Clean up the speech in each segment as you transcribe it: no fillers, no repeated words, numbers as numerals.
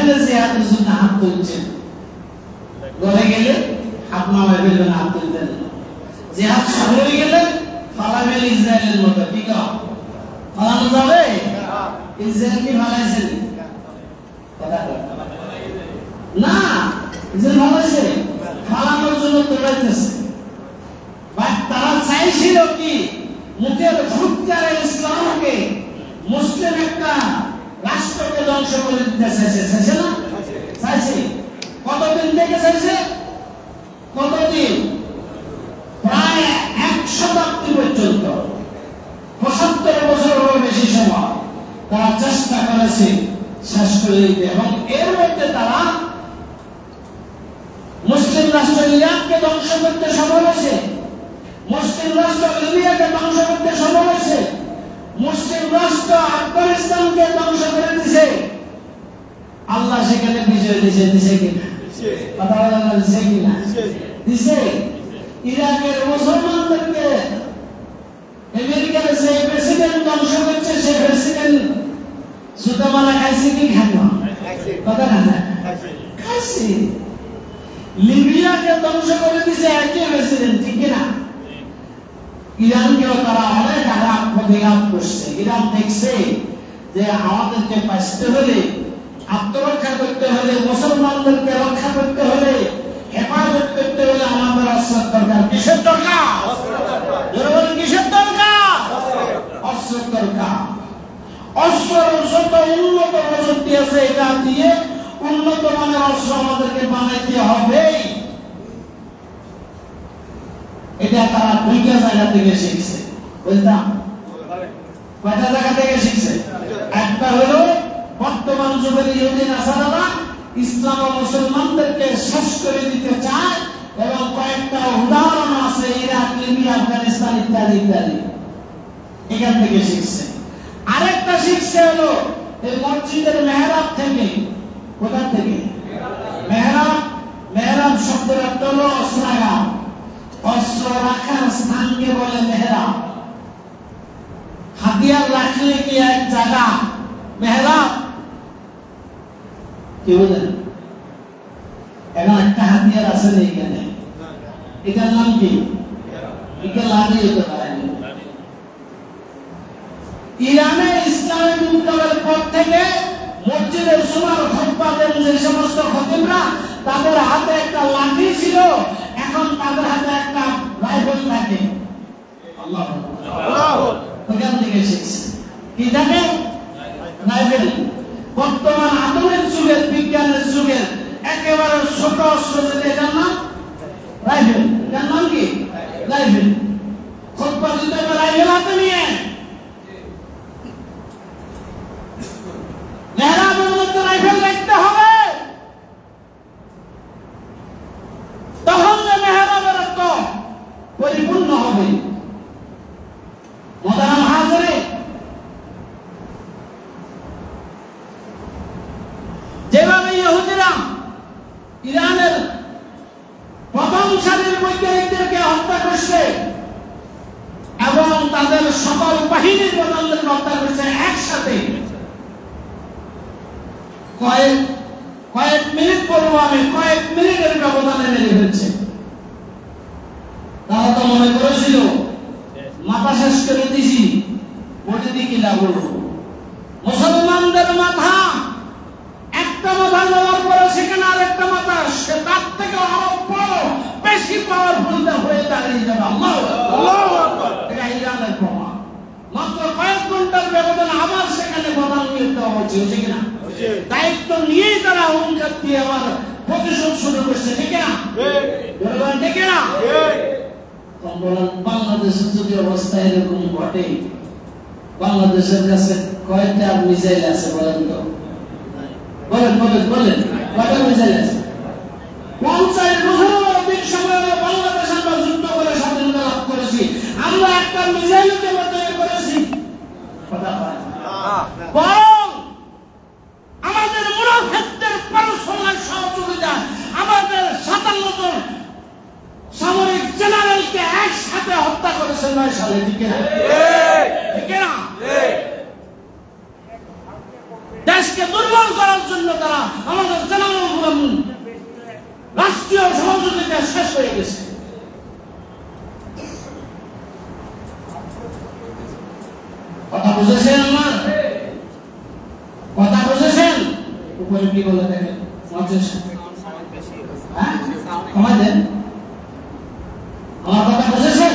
গেলে জিহাদের জন্য হাত তুলছেন, ঘরে গেলে হাত নামায় ফেলবেন, হাত তুলতেন। জিহাদ শুরু হয়ে গেলে ফালাবেন ইসরায়েলের মতো। ঠিক আছে, ফালানো যাবে? ইসরায়েল কি ফালাইছেন? না, ইসরায়েল ফালাইছে, ফালানোর জন্য দৌড়াইতেছে। তারা চাইছিল কি মুখের ফুটকারে ইসলামকে, মুসলিম একটা রাষ্ট্রকে ধ্বংস করে দিতে চাইছে। চাইছে না? চাইছে। কতদিন থেকে চাইছে? কতদিন? প্রায় 1 শতাব্দী পর্যন্ত, 75 বছরেরও বেশি সময় তারা চেষ্টা করেছে শেষ করে দিতে। এবং এর মধ্যে তারা মুসলিম রাষ্ট্র ইরাককে ধ্বংস করতে সফল হয়েছে, মুসলিম রাষ্ট্র লিবিয়াকে ধ্বংস করতে সফল হয়েছে, মুসলিম রাষ্ট্র আফগানিস্তানকে ধ্বংস করে দিয়েছে। আল্লাহ সেখানে বিজয় দিয়েছে। দিছে কিনা? কথা বলা দিছে কিনা? দিছে। ইরাকের মুসলমানদেরকে আমেরিকার যে প্রেসিডেন্ট ধ্বংস করছে, সে প্রেসিডেন্ট সুতা মালা খাইছে কি খায় না? কথা না খাইছে। লিবিয়াকে ধ্বংস করে দিয়েছে একই প্রেসিডেন্ট। ঠিক কিনা? ইরানকেও তারা অনেক আঘাত প্রতিঘাত করছে। ইরান দেখছে যে আমাদেরকে বাঁচতে হলে, আত্মরক্ষা করতে হলে, মুসলমানদেরকে রক্ষা করতে হলে, হেফাজত করতে হলে আমাদের অস্ত্রের দরকার। কিসের দরকার? কিসের দরকার? অস্ত্রের দরকার। অস্ত্রের যত উন্নত প্রযুক্তি আছে, এটা দিয়ে উন্নত মানের অস্ত্র আমাদেরকে বানাইতে হবে। এটা তারা 2টা জায়গা থেকে শিখছে। বুঝলাম? কয়টা জায়গা থেকে শিখছে? একটা হলো বর্তমান যুগের ইহুদি নাসারারা ইসলাম ও মুসলমানদেরকে শেষ করে দিতে চায়, এবং কয়েকটা উদাহরণ আছে ইরাক, লিবিয়া, আফগানিস্তান ইত্যাদি ইত্যাদি, এখান থেকে শিখছে। আরেকটা শিখছে হলো এই মসজিদের মেহরাব থেকে। কোথা থেকে? মেহরাব। মেহরাব শব্দের অর্থ হলো অস্ত্রাগার। অস্ত্র রাখার স্থানকে বলে মেহরাব। হাতিয়ার রাখলে কি এক জায়গা মেহরাব? কি বলেন? এখন একটা হাতিয়ার আছে না এখানে, এটার নাম কি? এটা লাগিয়ে যেতে পারেনি। ইরানে ইসলামী বিপ্লবের পর থেকে মসজিদে জুমার খুতবা দেন যে সমস্ত খতিবরা, তাদের হাতে একটা লাঠি ছিল, এখন তাদের হাতে একটা রাইফেল থাকে। আল্লাহু আকবার। ওখান থেকে শিখছে। কি থাকে? রাইফেল। বর্তমান আধুনিক যুগের, বিজ্ঞানের যুগের একেবারে ছোট অস্ত্র যেটা, এটার নাম রাইফেল। এটার নাম কি? রাইফেল। খুতবা দিতে হবে রাইফেল হাতে নিয়ে। মেহরাবের মধ্যে রাইফেল রাখতে হবে, তখন যে মেহরাবের অর্থ পরিপূর্ণ হবে। মোহতারাম হাজিরিন, যেভাবে ইহুদিরা ইরানের প্রথম সারির বৈজ্ঞানিকদেরকে হত্যা করছে এবং তাদের সকল বাহিনীর প্রধানদেরকে হত্যা করছে একসাথে, কয়েক মিনিট পরব আমি, কয়েক মিনিটের ব্যবধানে মেরে ফেলছে। তারা তো মনে করেছিল মাথা শেষ করে দিছি, বলে দি কি লাভ হলো। মুসলমানদের মাথা, একটা মাথা নেওয়ার পরে সেখানে আরেকটা মাথা, সে তার থেকে আরো বড় বেশি পাওয়ারফুল হয়ে দাঁড়িয়ে যাবে। আল্লাহু আকবার। এটা ইরানের প্রমাণ। মাত্র কয়েক ঘন্টার ব্যবধানে আবার সেখানে প্রধান নিয়োগ দেওয়া হচ্ছে কিনা? দায়িত্ব নিয়েই তারা হুঙ্কার দিয়ে আবার প্রতিশোধ শুরু করছে। ঠিক না? ঠিক না? বাংলাদেশের যদি অবস্থা এরকম ঘটে, বাংলাদেশের কাছে কয়েকটা মিসাইল আছে বলেন তো? বলেন বলেন বলেন, কয়টা মিসাইল আছে? 50 বছরের অধিক সময় বাংলাদেশ আমরা যুদ্ধ করে স্বাধীনতা লাভ করেছি, আমরা একটা মিসাইলকে তৈরি করেছি। কথা বলেন। বরং আমাদের মুনাফিকদের পারস্পরিক সহযোগিতা, আমাদের 57 জন সামরিক জেনারেলকে একসাথে হত্যা করেছে 9 সালে। ঠিক না? ঠিক না? দেশকে দুর্বল করার জন্য তারা আমাদের জানানো রাষ্ট্রীয় সহযোগিতা শেষ হয়ে গেছে। কথা বুঝেছেন? আমার কথা বুঝেছেন? উপরে কি বলে দেখেন, আমাদের আমার কথা বুঝেছেন?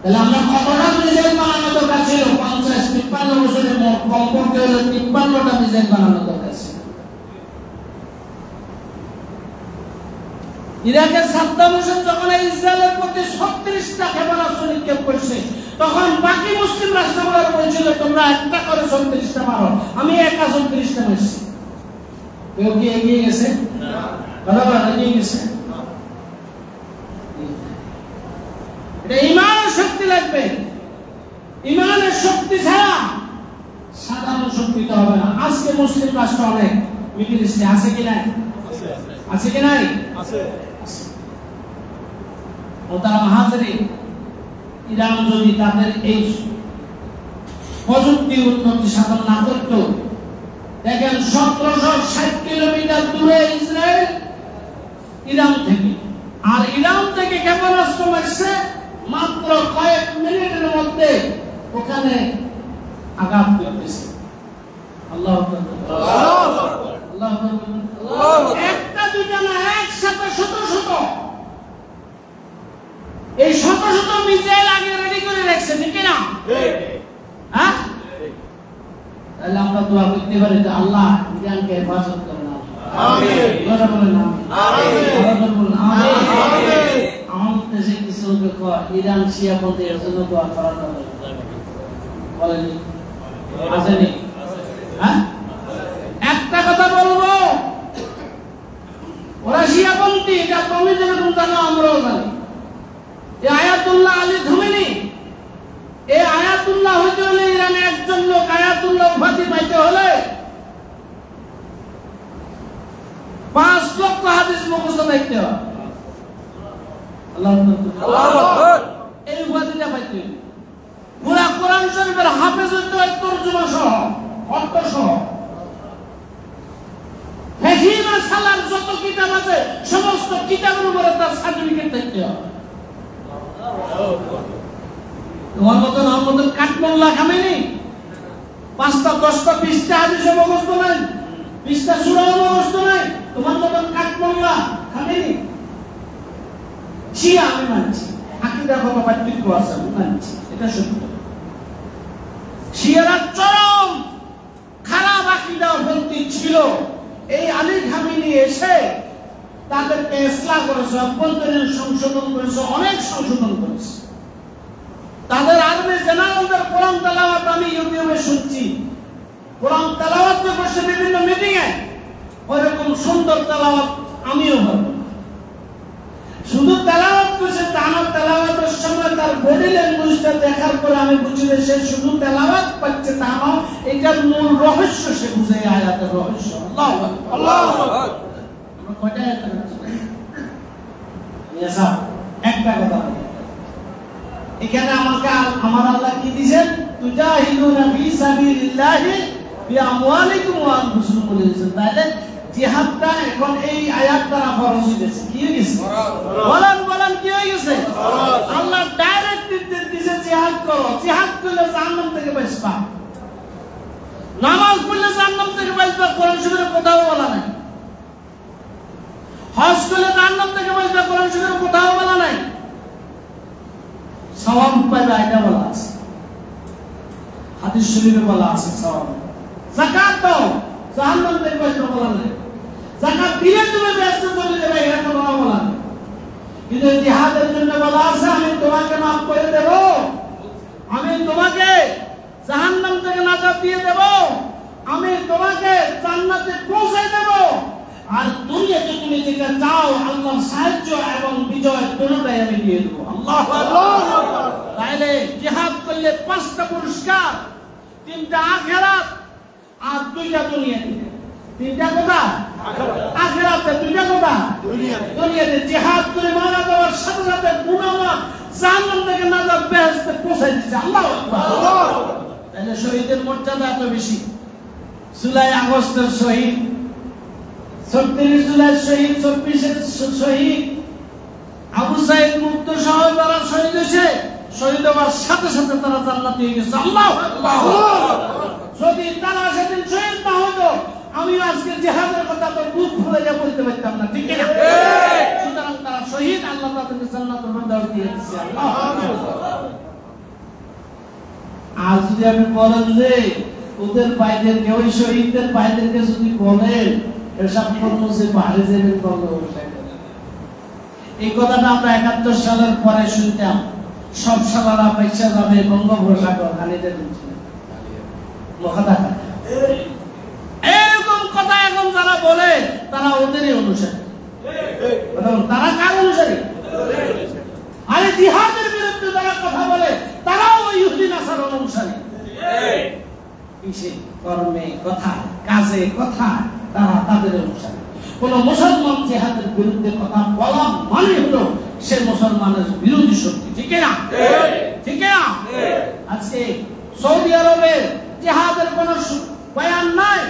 তাহলে আমরা কতটা মিসাইল বানানো দরকার ছিল? 50-53 বছরের কমপক্ষে হলে 53টা মিসাইল বানানো দরকার ছিল। ইরাকের সাদ্দাম হোসেন যখন ইসরায়েলের প্রতি 36টা ক্ষেপণাস্ত্র নিক্ষেপ করছে, তখন বাকি মুসলিম রাষ্ট্রগুলোর বলছিল তোমরা একটা করে 36টা মারো, আমি একা 36টা মারছি। কেউ কি এগিয়ে গেছে? বরাবর এগিয়ে গেছে। এটা ইমানের শক্তি লাগবে। ইমানের শক্তি ছাড়া সাধারণ শক্তিতে হবে না। আজকে মুসলিম রাষ্ট্র অনেক মিডল ইস্টে আছে কি নাই? আছে কি নাই? আছে। মোহতারাম হাজিরিন, ইরান যদি তাদের এই প্রযুক্তি উন্নতি সাধন না করত, দেখেন 1760 কিলোমিটার দূরে ইসরায়েল ইরান থেকে, আর ইরান থেকে ক্ষেপণাস্ত্র মারছে মাত্র কয়েক মিনিটের মধ্যে ওখানে আঘাত করতেছে। আল্লাহু আকবার। একটা দুইটা না, একসাথে শত শত, এই শত শত মিসাইল আগে রেডি করে রাখছে, ঠিক না? হ্যাঁ, তাহলে আমরা দোয়া করতে পারি যে আল্লাহ ইরানকে হেফাজত করেন। আমিন। কথা বলেন আমিন। আমিন। আমাদের দেশে কিছু লোক ইরান শিয়াপন্থীদের জন্য দোয়া করার কথা বলেন, আসেনি? হ্যাঁ, একটা কথা বলবো, ওরা শিয়াপন্থী, এটা তুমি যেরকম জানো আমরাও জানি। এই আয়াতুল্লাহ আলী খামেনি, এই আয়াতুল্লাহ হইতে হলে ইরানে একজন লোক আয়াতুল্লাহ উপাধি পাইতে হলে 5 লক্ষ হাদিস মুখস্থ থাকতে হয়। আল্লাহু আকবার। এই উপাধিটা পাইতে হবে। পুরা কোরআন শরীফের হাফেজ হইতে হয়, তরজমা সহ, অর্থ সহ। ফিকহ মাসালার যত কিতাব আছে সমস্ত কিতাবের উপরে তার সার্টিফিকেট থাকতে হয়। তোমার মতন আমার মতন কাঠমোল্লা খামেনি 5টা 10টা 20টা হাদিস মুখস্থ নাই, 20টা সূরা মুখস্থ নাই, তোমার মতন কাঠমোল্লা খামেনি। শিয়া আমি মানছি, আকীদা কথা পার্থক্য আছে, আমি মানছি, এটা সত্য। শিয়ারা চরম খারাপ আকীদা ভর্তি ছিল। এই আলী খামেনি এসে তাদেরকে ইসলাহ করেছে, অভ্যন্তরীণ সংশোধন করেছে, অনেক সংশোধন করেছে। তাদের আরবি জেনারেলদের কোরআন তেলাওয়াত আমি ইউটিউবে শুনছি। কোরআন তেলাওয়াত করছে বিভিন্ন মিটিং এ, ওরকম সুন্দর তেলাওয়াত আমিও পারবো না। শুধু তেলাওয়াত করছে, তার তেলাওয়াতের সময় তার বডি ল্যাঙ্গুয়েজটা দেখার পরে আমি বুঝি যে সে শুধু তেলাওয়াত করছে তা না, এটার মূল রহস্য সে বুঝে, আয়াতের রহস্য। আল্লাহু আকবার, আল্লাহু আকবার। আমরা কয়টা আয়াত পড়ছি? ইয়েসা, একটা কথা এখানে আমাকে আমার আল্লাহ কি দিবেন? তুজাহিদুনা ফি সাবিলিল্লাহি বিআমওয়ালিকুম ওয়া আনফুসিকুম বলেছেন। তাহলে জিহাদটা এখন এই আয়াত দ্বারা ফরজ হয়ে গেছে। কি হয়ে গেছে? বলেন কি হয়ে গেছে? আল্লাহ ডাইরেক্ট নির্দেশ দিয়েছে জিহাদ করো। জিহাদ করলে জাহান্নাম থেকে বাঁচবা, নামাজ পড়লে জাহান্নাম থেকে বাঁচবা, কোরআন শরীফে কোথাও বলা নাই। হজ করলে জাহান্নাম থেকে বাঁচবা, কোরআন শরীফে কোথাও বলা নাই। সওয়াব পাইবা এটা বলা আছে, হাদিস শরীফে বলা আছে সওয়াব। যাকাত দাও, জাহান্নাম থেকে বাঁচবা বলা নাই। যাকাত দিলে তুমি বেহেশতে চলে যাবে, এটা তো বলা নাই। কিন্তু জিহাদের জন্য বলা আছে আমি তোমাকে মাফ করে দেব, আমি তোমাকে জাহান্নাম থেকে নাজাত দিয়ে দেব, আমি তোমাকে জান্নাতে পৌঁছে দেব, আর দুনিয়াতে তুমি যেটা চাও আল্লাহর সাহায্য এবং বিজয় দুটোটাই আমি দিয়ে দেব। আল্লাহু আকবার। তাহলে জিহাদ করলে 5টা পুরস্কার, 3টা আখিরাত আর 2টা দুনিয়াতে। 3টা কোথা? আখিরাতে। 2টা কোথা? দুনিয়াতে। জিহাদ করে মারা যাওয়ার সাথে সাথে গুনাহগার জাহান্নাম থেকে নাজাত বেহেশতে পৌঁছে দিচ্ছে। আল্লাহু আকবার। তাহলে শহীদের মর্যাদা এত বেশি। জুলাই আগস্টের শহীদ, ৩৬ জুলাই শহীদ, ২৪-এর শহীদ, আবু সাইদ মুক্ত সহ যারা শহীদ হয়েছে, শহীদ হওয়ার সাথে সাথে তারা জান্নাতি হয়ে গেছে। আল্লাহু আকবার। যদি তারা সেদিন শহীদ না হতো, আমি আজকে জিহাদের কথা তো বুক ফুলে যা বলতে পারতাম না, ঠিক না? সুতরাং তারা শহীদ, আল্লাহ তাদেরকে জান্নাতুল ফেরদাউস দিয়ে দিয়েছে। আর যদি আপনি বলেন যে ওদের ভাইদেরকে, ওই শহীদদের ভাইদেরকে যদি বলেন এসব কর্মসূচি বাইরে যাবেন, এই কথাটা আমরা ৭১ সালের পরে শুনতাম। সব সালারা পয়সা যাবে বঙ্গোপসাগর খালিদের এরকম কথা এখন যারা বলে তারা ওদেরই অনুসারী। তারা কার অনুসারী? আরে জিহাদের বিরুদ্ধে যারা কথা বলে তারাও ওই ইহুদি নাসারার অনুসারী। কিসে? কর্মে, কথায়, কাজে, কথায় তারা তাদের অনুসারী। কোন মুসলমান জিহাদের বিরুদ্ধে কথা বলা মানে হলো সে মুসলমানের বিরোধী শক্তি, ঠিক না? ঠিক না? আজকে সৌদি আরবে জিহাদের কোন বয়ান নাই।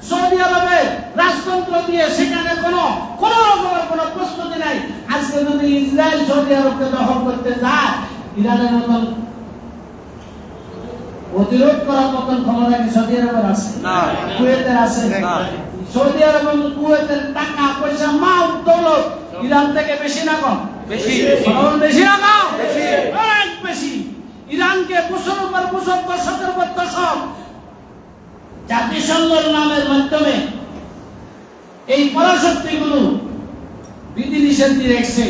সৌদি আরবে রাজতন্ত্র দিয়ে সেখানে কোন রকমের কোন প্রস্তুতি নাই। আজকে যদি ইসরায়েল সৌদি আরবকে দখল করতে যায়, ইরানের মতন প্রতিরোধ করার মতন ক্ষমতা কি সৌদি আরবের আছে? কুয়েতের আছে? সৌদি আরব এবং কুয়েতের টাকা পয়সা, মাল দৌলত ইরান থেকে বেশি না কম? বেশি। বেশি না কম? অনেক বেশি। ইরানকে বছরের পর বছর, দশকের পর দশক জাতিসংঘের নামের মাধ্যমে এই পরাশক্তিগুলো বিধিনিষেধ দিয়ে রেখেছে।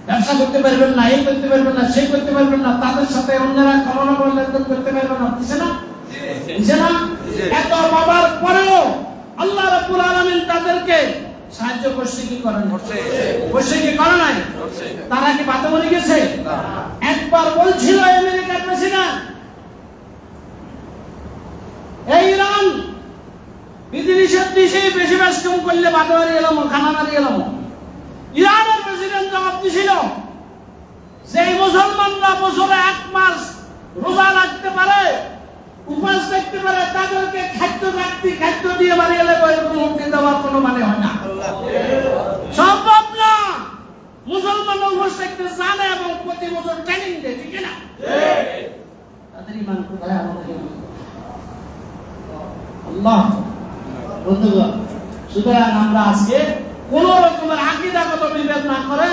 ব্যবসা করতে পারবেন না, এই করতে পারবেন না, সেই করতে পারবেন না, তাদের সাথে অন্যরা কখনো লেনদেন করতে পারবেন না, দিছে না? দিছে না? এত বাবার পরেও আল্লাহ রাব্বুল আলামিন তাদেরকে সাহায্য করছে কি করেন? করছে কি করে নাই? তারা কি বাতে মরে গেছে? একবার বলছিল আমেরিকার প্রেসিডেন্ট, এই ইরান বিধিনিষেধ দিয়েছে, বেশি বেশ কম করলে বাতে মারি গেলাম, খানা মারি গেলাম। ইরানের প্রেসিডেন্ট জবাব দিয়েছিল যে মুসলমানরা বছরে ১ মাস রোজা রাখতে পারে, উপবাস থাকতে পারে, তাদেরকে খাদ্য দিয়ে মারি গেলে এরকম হুমকি দেওয়ার কোনো মানে হয় না, সম্ভব না। মুসলমান উপবাস থাকতে জানে এবং প্রতি বছর ট্রেনিং দেয়, ঠিক না? তাদের ইমান কোথায়? আমাদের আল্লাহ। বন্ধুগণ, সুতরাং আমরা আজকে কোন রকমের আকীদাগত বিভেদ না করে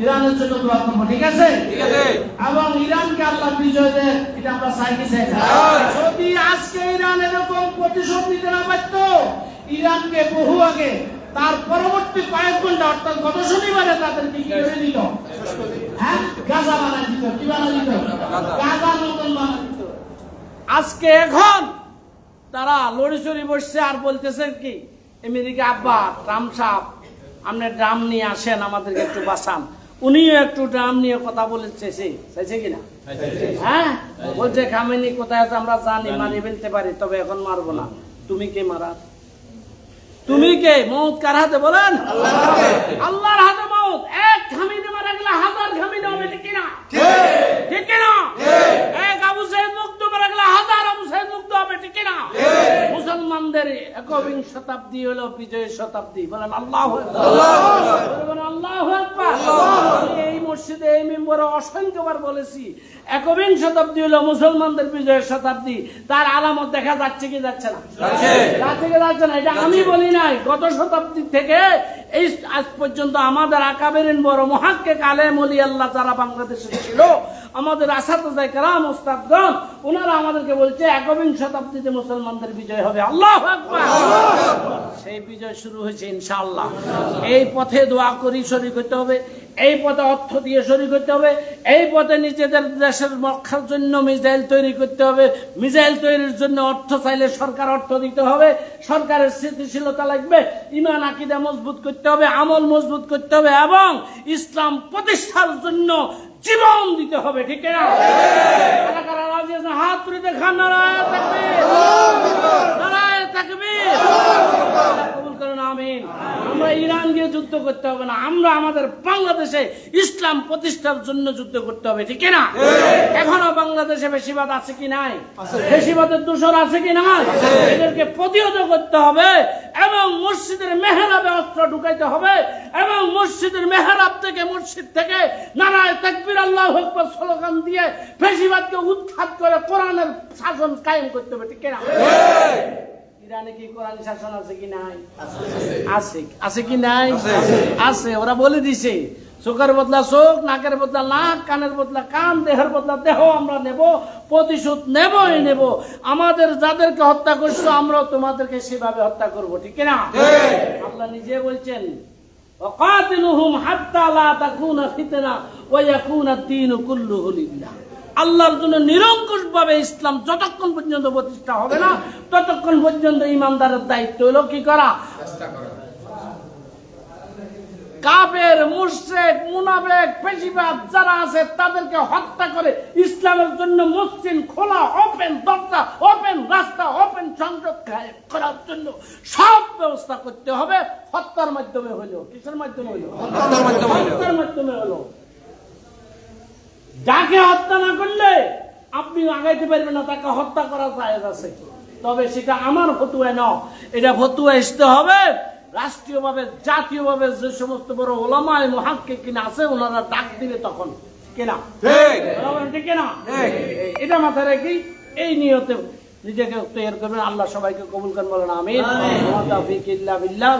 ইরানের জন্য দোয়া করব, ঠিক আছে? ঠিক আছে। এবং ইরানকে আল্লাহ বিজয় দেয়, এটা আমরা চাই কি চাই না? যদি আজকে ইরান এরকম প্রতিশোধ নিতে না পারত, ইরানকে বহু আগে তার পরবর্তী কয়েক ঘন্টা অর্থাৎ গত শনিবারে তাদেরকে কি করে দিত? হ্যাঁ, গাজা বানাই দিত। কি বানাই দিত? গাজা নতুন বানাই দিত। আজকে এখন তারা লড়িচড়ি বসছে আর বলতেছে কি, আমেরিকা আব্বা ট্রাম্প সাহেব আপনি ড্রাম নিয়ে আসেন, আমাদেরকে একটু বাঁচান। উনিও একটু ড্রাম নিয়ে কথা বলেছে, চাইছে কিনা? হ্যাঁ, বলছে খামেনি কোথায় আছে আমরা জানি, মারি ফেলতে পারি, তবে এখন মারবো না। তুমি কে মারার? তুমি কে? মৌত কার হাতে বলেন? আল্লাহর হাতে মৌত। এক খামিনে মারা গেলে 1000 খামিনে হবে, ঠিক কিনা? ঠিক কিনা? এক আবু সাইদ মুক্ত মারা গেলে 1000 আবু সাইদ মুক্ত হবে, ঠিক কিনা? মুসলমানদের একবিংশ শতাব্দী হলো বিজয়ের শতাব্দী। বলেন আল্লাহু আকবার। বলেন আল্লাহু আকবার। এই মসজিদে এই মিম্বরে অসংখ্যবার বলেছি, একবিংশ শতাব্দী হলো মুসলমানদের বিজয়ের শতাব্দী। তার আলামত দেখা যাচ্ছে কি যাচ্ছে না? যাচ্ছে কি যাচ্ছে না? এটা আমি বলি নাই, গত শতাব্দী থেকে এই আজ পর্যন্ত আমাদের আকাবেরিন বড় মুহাক্কিক আলেম ওলি আল্লাহ যারা বাংলাদেশে ছিল, আমাদের আসাতিজা কেরাম উস্তাদগণ, ওনারা আমাদেরকে বলছে একবিংশ শতাব্দীতে মুসলমানদের বিজয় হবে। আল্লাহু আকবার। সেই বিজয় শুরু হয়েছে ইনশাআল্লাহ। এই পথে দোয়া করি শরীক হতে হবে, এই পথে অর্থ দিয়ে শরীক হতে হবে, এই পথে নিজেদের দেশের রক্ষার জন্য মিসাইল তৈরি করতে হবে। মিসাইল তৈরির জন্য অর্থ চাইলে সরকার অর্থ দিতে হবে, সরকারের স্থিতিশীলতা লাগবে, ঈমান আকীদা মজবুত করতে হবে, আমল মজবুত করতে হবে এবং ইসলাম প্রতিষ্ঠার জন্য জীবন দিতে হবে, ঠিক না? কারা কারা রাজি আছেন হাত তুলে দেখান। নারায়ে তাকবীর, নারায়ে তাকবীর। কবুল করুন, আমিন। আমরা ইরান গিয়ে যুদ্ধ করতে হবে না, আমরা আমাদের বাংলাদেশে ইসলাম প্রতিষ্ঠার জন্য যুদ্ধ করতে হবে, ঠিক না? এখনো বাংলাদেশে বেশিবাদ আছে কি নাই? বেশিবাদের দোষর আছে কি নাই? এদেরকে প্রতিহত করতে হবে এবং মসজিদের মেহরাবে অস্ত্র ঢুকাইতে হবে এবং মসজিদের মেহরাব থেকে মসজিদ থেকে নারায়ে তাকবীর আল্লাহু আকবার স্লোগান দিয়ে বেশিবাদকে উৎখাত করে কোরআনের শাসন কায়েম করতে হবে, ঠিক না? ইরানে কি কোরআন শাসন আছে কি নাই? আছে। আছে কি নাই? আছে। ওরা বলে দিছে চোখের বদলা চোখ, নাকের বদলা নাক, কানের বদলা কান, দেহের বদলা দেহ আমরা নেব, প্রতিশোধ নেবই নেব। আমাদের যাদেরকে হত্যা করছো আমরাও তোমাদেরকে সেভাবে হত্যা করব, ঠিক না? আল্লাহ নিজে বলছেন ওয়াকাতিলুহুম হাত্তা লা তাকুনা ফিতনা ওয়া ইয়াকুনা আদ-দীনু কুল্লুহু লিল্লাহ। আল্লাহর জন্য নিরঙ্কুশ ভাবে ইসলাম যতক্ষণ পর্যন্ত প্রতিষ্ঠা হবে না ততক্ষণ পর্যন্ত ইমানদারের দায়িত্ব হলো কি করা? কাফের, মুশরিক, মুনাফিক, পেশিবাদ যারা আছে তাদেরকে হত্যা করে ইসলামের জন্য মসজিদ খোলা, ওপেন দরজা, ওপেন রাস্তা, ওপেন সংযোগ করার জন্য সব ব্যবস্থা করতে হবে। হত্যার মাধ্যমে হলো, কিসের মাধ্যমে হলো? হত্যার মাধ্যমে হলো। যাকে হত্যা না করলে আপনি আগাইতে পারবেন না, তাকে হত্যা করা জায়েজ আছে। তবে সেটা আমার ফতুয়া না, এটা ফতুয়া আসতে হবে রাষ্ট্রীয়ভাবে, জাতীয়ভাবে যে সমস্ত বড় ওলামায়ে মুহাক্কিকিন আছে ওনারা ডাক দিবে তখন, কিনা? ঠিক না? এটা মাথায় রেখে এই নিয়তে নিজেকে তৈরি করবেন। আল্লাহ সবাইকে কবুল করেন, বলেন আমিন। ওয়া তাওফীক ইল্লা বিল্লাহ।